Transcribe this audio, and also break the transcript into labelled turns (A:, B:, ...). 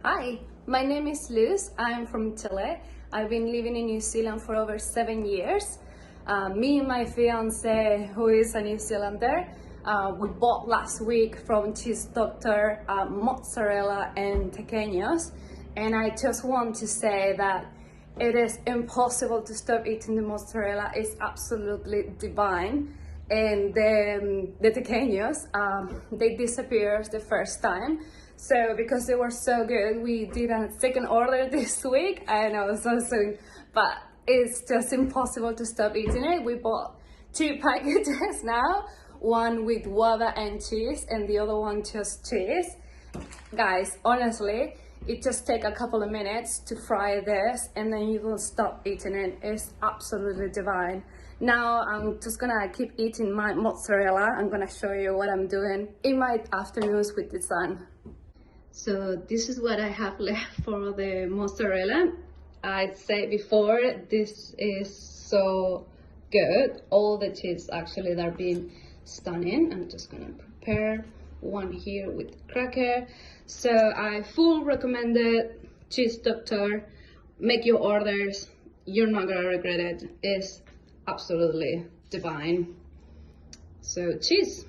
A: Hi, my name is Luz. I'm from Chile. I've been living in New Zealand for over 7 years. Me and my fiance, who is a New Zealander, we bought last week from Cheese Doctor mozzarella and tequeños. And I just want to say that it is impossible to stop eating the mozzarella. It's absolutely divine. And the tequeños, they disappeared the first time. So because they were so good, we did a second order this week. I know, so soon, but it's just impossible to stop eating it. We bought 2 packages now, one with guava and cheese and the other one just cheese. Guys, honestly, it just takes a couple of minutes to fry this and then you will stop eating it. It's absolutely divine. Now I'm just gonna keep eating my mozzarella. I'm gonna show you what I'm doing in my afternoons with the sun. So this is what I have left for the mozzarella. I said before, this is so good. All the cheese actually that are being stunning. I'm just gonna prepare one here with cracker. So I full recommend it. Cheese Doctor, make your orders. You're not gonna regret it. It's absolutely divine. So cheese.